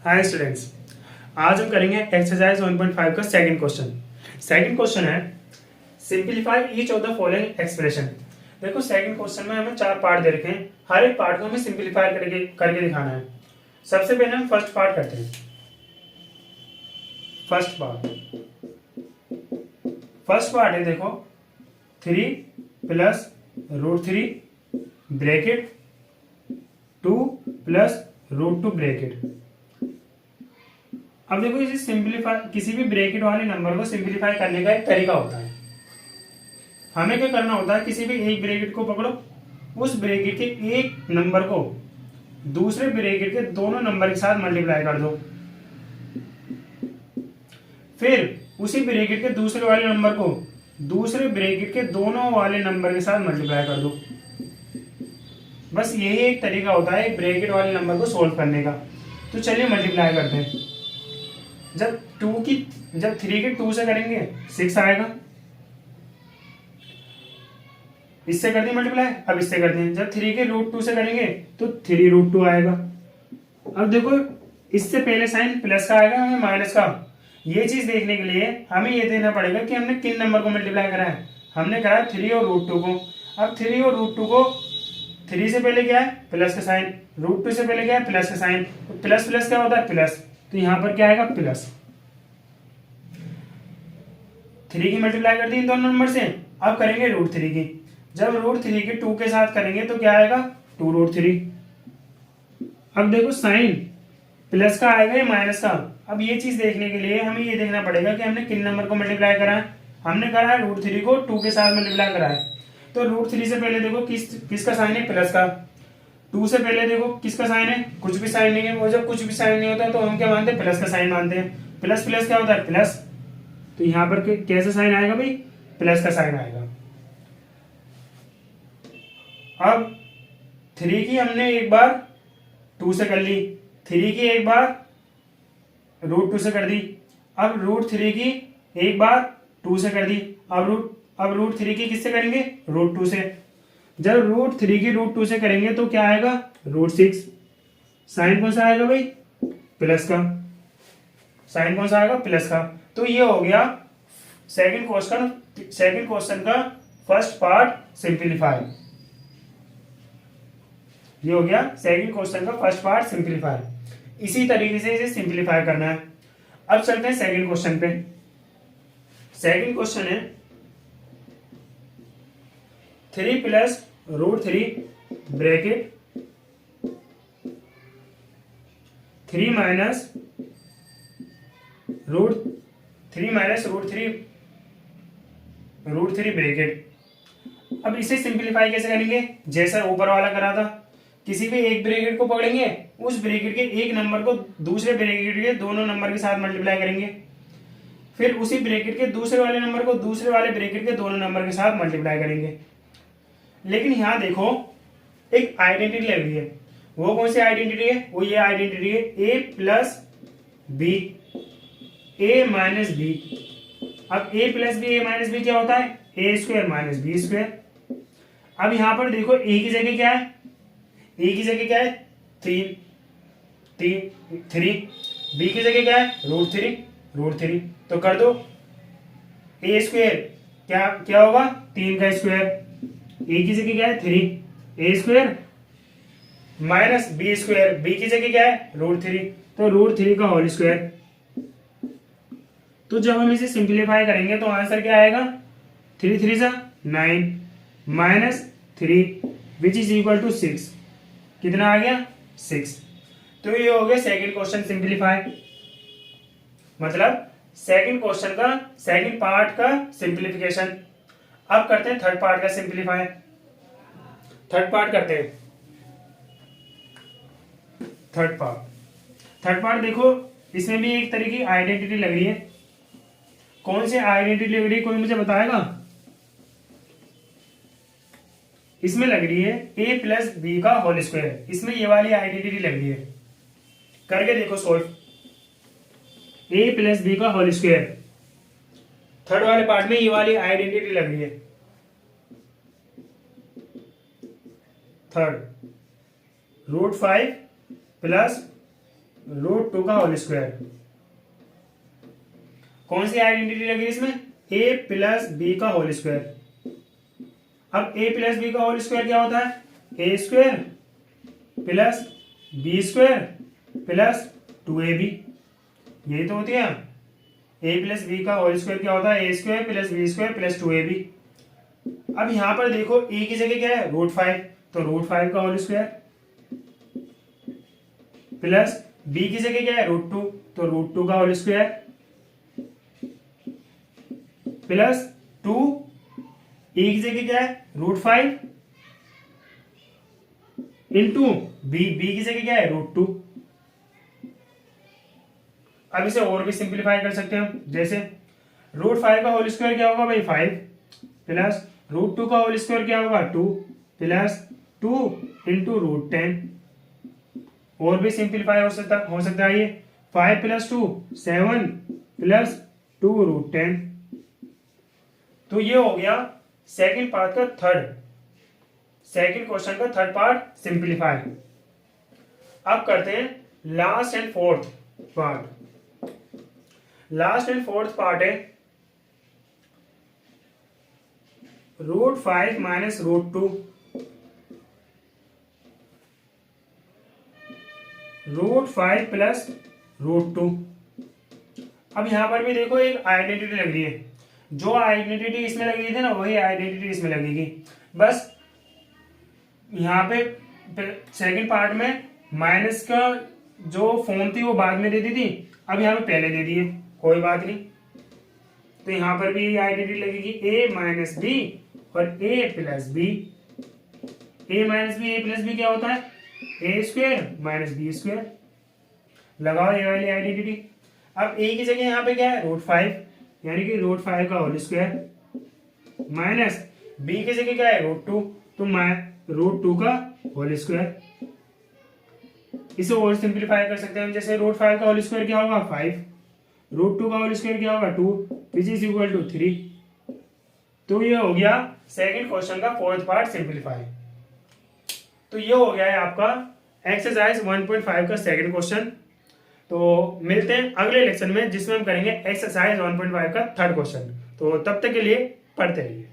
Hi students, आज हम करेंगे एक्सरसाइज 1.5 का सेकंड क्वेश्चन। सेकंड क्वेश्चन है simplify each of the following expression. देखो सेकंड क्वेश्चन में हमें 4 पार्ट दे रखे हैं, हर एक पार्ट को हमें सिंपलीफाई करके दिखाना है। सबसे पहले हम फर्स्ट पार्ट करते हैं। फर्स्ट पार्ट है, देखो 3 प्लस √3 ब्रैकेट 2 प्लस √2 ब्रैकेट। अब देखो इसे सिंपलीफाई, किसी भी ब्रैकेट वाले नंबर को सिंपलीफाई करने का एक तरीका होता है। हमें क्या करना होता है, किसी भी एक ब्रैकेट को पकड़ो, उस ब्रैकेट के एक नंबर को दूसरे ब्रैकेट के दोनों नंबर के साथ मल्टीप्लाई कर दो, फिर उसी ब्रैकेट के दूसरे वाले नंबर को दूसरे ब्रैकेट के दोनों वाले नंबर के साथ मल्टीप्लाई कर दो। बस यही एक तरीका होता है एक ब्रैकेट वाले नंबर को सोल्व करने का। तो चलिए मल्टीप्लाई करते हैं। जब 3 के 2 से करेंगे 6 आएगा, इससे कर दी मल्टीप्लाई। अब इससे कर दें, जब 3 के √2 से करेंगे तो 3√2 आएगा। अब देखो इससे पहले साइन प्लस का आएगा, हमें माइनस का। ये चीज देखने के लिए हमें ये देखना पड़ेगा कि हमने किन नंबर को मल्टीप्लाई करा है। हमने करा 3 और √2 को। अब 3 और √2 को, 3 से पहले क्या है प्लस का साइन, √2 से पहले क्या है प्लस का साइन। तो प्लस प्लस क्या होता है प्लस, तो यहाँ पर क्या आएगा प्लस। 3 की मल्टीप्लाई कर दी इन दोनों नंबर से। अब करेंगे √3 की। जब √3 के 2 के साथ करेंगे तो क्या आएगा 2√3। अब देखो साइन प्लस का आएगा या माइनस का। अब ये चीज देखने के लिए हमें ये देखना पड़ेगा कि हमने किन नंबर को मल्टीप्लाई करा है। हमने करा है √3 को 2 के साथ मल्टीप्लाई करा है। तो √3 से पहले देखो किसका साइन है प्लस का, 2 से पहले देखो किसका साइन है, कुछ भी साइन नहीं है। और जब कुछ भी साइन नहीं होता तो हम क्या मानते हैं प्लस का साइन मानते हैं। प्लस प्लस क्या होता है प्लस, तो यहां पर कैसा साइन आएगा भाई, प्लस का साइन आएगा। अब 3 की हमने एक बार 2 से कर ली, 3 की एक बार √2 से कर दी। अब √3 की एक बार 2 से कर दी। अब √3 की किससे करेंगे √2 से। जब √3 की √2 से करेंगे तो क्या आएगा √6। साइन कौन सा आएगा भाई प्लस का, साइन कौन सा आएगा प्लस का। तो ये हो गया सेकंड क्वेश्चन का फर्स्ट पार्ट सिंपलीफाई। ये हो गया सेकंड क्वेश्चन का फर्स्ट पार्ट सिंपलीफाई। इसी तरीके से इसे सिंपलीफाई करना है। अब चलते हैं सेकंड क्वेश्चन पे। सेकंड क्वेश्चन है 3 प्लस √3 ब्रैकेट 3 माइनस √3 ब्रैकेट। अब इसे सिंपलीफाई कैसे करेंगे, जैसा ऊपर वाला करा था। किसी भी एक ब्रैकेट को पकड़ेंगे, उस ब्रैकेट के एक नंबर को दूसरे ब्रैकेट के दोनों नंबर के साथ मल्टीप्लाई करेंगे, फिर उसी ब्रैकेट के दूसरे वाले नंबर को दूसरे वाले ब्रैकेट के दोनों नंबर के साथ मल्टीप्लाई करेंगे। लेकिन यहां देखो एक आइडेंटिटी लग रही है। वो कौन सी आइडेंटिटी है, वो ये आइडेंटिटी है a plus B, a minus B. अब a plus B, a minus B क्या होता है a² माइनस b²। अब यहां पर देखो a की जगह क्या है, a की जगह क्या है 3, b की जगह क्या है √3। तो कर दो a² क्या होगा 3 का स्क्वायर, a की जगह क्या है 3 a² माइनस b², b की जगह क्या है √3, तो √3 का होल स्क्वायर। तो जब हम इसे सिंपलीफाई करेंगे तो आंसर क्या आएगा 3 3 9 minus 3 which is equal to 6। कितना आ गया 6। तो ये हो गया सेकंड क्वेश्चन सिंपलीफाई, मतलब सेकंड क्वेश्चन का सेकंड पार्ट का सिंपलीफिकेशन। अब करते हैं थर्ड पार्ट का सिंपलीफाई। थर्ड पार्ट करते हैं। थर्ड पार्ट देखो इसमें भी एक तरह की आइडेंटिटी लग रही है। कौन सी आइडेंटिटी लग रही है, कोई मुझे बताएगा। इसमें लग रही है a प्लस बी का होल स्क्वायर। इसमें ये वाली आइडेंटिटी लग रही है, करके देखो सोल्व। a प्लस बी का होल स्क्वायर, थर्ड वाले पार्ट में ये वाली आइडेंटिटी लग रही है। थर्ड √5 प्लस रूट 2 का होल स्क्वायर। कौन सी आइडेंटिटी लगी इसमें? a प्लस बी का होल स्क्वायर। अब a प्लस बी का होल स्क्वायर क्या होता है? A square plus B square plus 2ab, यही तो होती है। a प्लस बी का होल स्क्वायर क्या होता है? A square plus B square plus 2ab। अब यहां पर देखो a की जगह क्या है? √5, तो √5 का होल स्क्वायर प्लस b की जगह क्या है? √2, तो √2 का होल स्क्वायर प्लस 2, a की जगह क्या है? √5 इंटू b की जगह क्या है? √2। अब इसे और भी सिंप्लीफाई कर सकते हैं हम, जैसे √5 का होल स्क्वायर क्या होगा भाई? 5 प्लस √2 का होल स्क्वायर क्या होगा? 2 प्लस 2 इंटू √10। और भी सिंप्लीफाई हो सकता है ये। 5 प्लस 2 7 प्लस 2 √10। तो ये हो गया सेकंड पार्ट का सेकंड क्वेश्चन का थर्ड पार्ट सिंप्लीफाई। अब करते हैं last and fourth part. Last and fourth part है √5 माइनस √2, √5 प्लस √2। अब यहां पर भी देखो एक आइडेंटिटी लग रही है, जो आइडेंटिटी इसमें लग रही थी ना वही आइडेंटिटी इसमें लगेगी। बस यहाँ पे सेकंड पार्ट में माइनस का जो फॉर्म थी वो बाद में दे दी थी, अब यहाँ पे पहले दे दी है, कोई बात नहीं। तो यहाँ पर भी आइडेंटिटी लगेगी a माइनस बी और a plus B. a minus B, a plus B क्या होता है? a square minus B square. लगाओ ये वाली आइडेंटिटी। अब a की जगह यहाँ पे क्या है? √5, यानी कि √5 का होल स्क्वायर माइनस b की जगह क्या है? √2, तो √2 का होल स्क्वायर। इसे और सिंप्लीफाई कर सकते हैं हम, जैसे √5 का होल स्क्वायर क्या होगा? 5, √2 का होल स्क्वायर क्या होगा? 2, विच इज इक्वल टू 3। तो ये हो गया सेकंड क्वेश्चन का फोर्थ पार्ट सिंप्लीफाई। तो ये हो गया है आपका एक्सरसाइज 1.5 का सेकंड क्वेश्चन। तो मिलते हैं अगले लेक्चर में जिसमें हम करेंगे एक्सरसाइज 1.5 का थर्ड क्वेश्चन। तो तब तक के लिए पढ़ते रहिए।